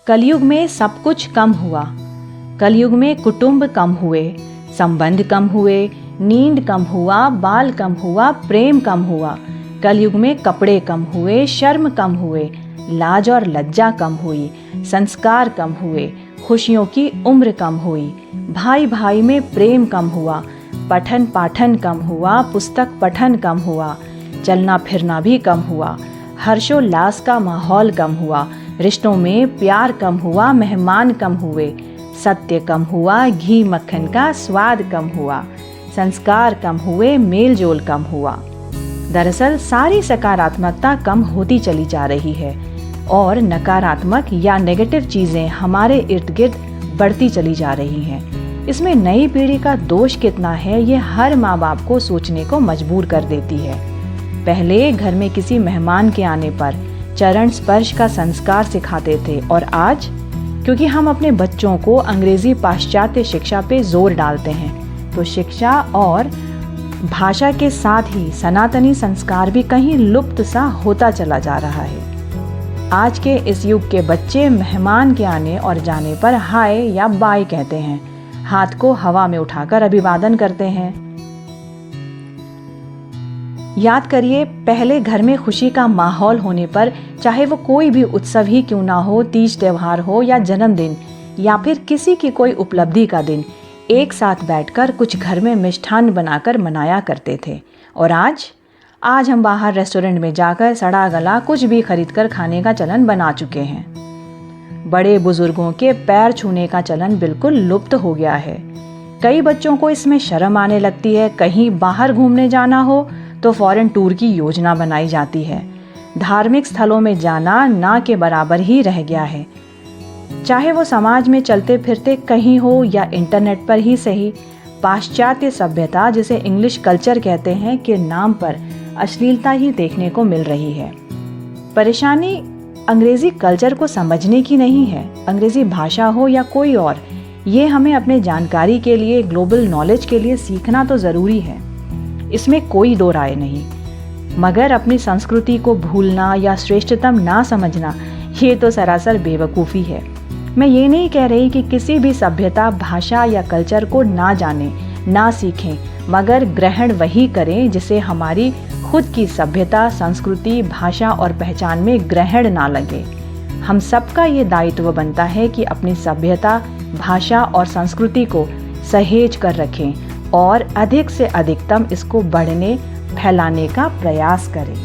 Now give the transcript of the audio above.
कलयुग में सब कुछ कम हुआ। कलयुग में कुटुंब कम हुए, संबंध कम हुए, नींद कम हुआ, बाल कम हुआ, प्रेम कम हुआ। कलयुग में कपड़े कम हुए, शर्म कम हुए, लाज और लज्जा कम हुई, संस्कार कम हुए, खुशियों की उम्र कम हुई, भाई भाई में प्रेम कम हुआ, पठन पाठन कम हुआ, पुस्तक पठन कम हुआ, चलना फिरना भी कम हुआ, हर्षोल्लास का माहौल कम हुआ, रिश्तों में प्यार कम हुआ, मेहमान कम हुए, सत्य कम हुआ, घी मक्खन का स्वाद कम हुआ, संस्कार कम हुए, मेल जोल कम हुआ। दरअसल सारी सकारात्मकता कम होती चली जा रही है और नकारात्मक या नेगेटिव चीज़ें हमारे इर्द गिर्द बढ़ती चली जा रही हैं। इसमें नई पीढ़ी का दोष कितना है, ये हर माँ बाप को सोचने को मजबूर कर देती है। पहले घर में किसी मेहमान के आने पर चरण स्पर्श का संस्कार सिखाते थे और आज क्योंकि हम अपने बच्चों को अंग्रेजी पाश्चात्य शिक्षा पे जोर डालते हैं, तो शिक्षा और भाषा के साथ ही सनातनी संस्कार भी कहीं लुप्त सा होता चला जा रहा है। आज के इस युग के बच्चे मेहमान के आने और जाने पर हाय या बाय कहते हैं, हाथ को हवा में उठाकर अभिवादन करते हैं। याद करिए, पहले घर में खुशी का माहौल होने पर चाहे वो कोई भी उत्सव ही क्यों ना हो, तीज त्योहार हो या जन्मदिन या फिर किसी की कोई उपलब्धि का दिन, एक साथ बैठकर कुछ घर में मिष्ठान्न बनाकर मनाया करते थे। और आज हम बाहर रेस्टोरेंट में जाकर सड़ा गला कुछ भी खरीदकर खाने का चलन बना चुके हैं। बड़े बुजुर्गों के पैर छूने का चलन बिल्कुल लुप्त हो गया है। कई बच्चों को इसमें शर्म आने लगती है। कहीं बाहर घूमने जाना हो तो फॉरेन टूर की योजना बनाई जाती है। धार्मिक स्थलों में जाना ना के बराबर ही रह गया है। चाहे वो समाज में चलते फिरते कहीं हो या इंटरनेट पर ही सही, पाश्चात्य सभ्यता, जिसे इंग्लिश कल्चर कहते हैं, के नाम पर अश्लीलता ही देखने को मिल रही है। परेशानी अंग्रेजी कल्चर को समझने की नहीं है। अंग्रेजी भाषा हो या कोई और, ये हमें अपने जानकारी के लिए, ग्लोबल नॉलेज के लिए सीखना तो ज़रूरी है, इसमें कोई दो राय नहीं। मगर अपनी संस्कृति को भूलना या श्रेष्ठतम ना समझना, ये तो सरासर बेवकूफ़ी है। मैं ये नहीं कह रही कि किसी भी सभ्यता, भाषा या कल्चर को ना जानें, ना सीखें, मगर ग्रहण वही करें जिसे हमारी खुद की सभ्यता, संस्कृति, भाषा और पहचान में ग्रहण ना लगे। हम सबका ये दायित्व बनता है कि अपनी सभ्यता, भाषा और संस्कृति को सहेज कर रखें और अधिक से अधिकतम इसको बढ़ने, फैलाने का प्रयास करें।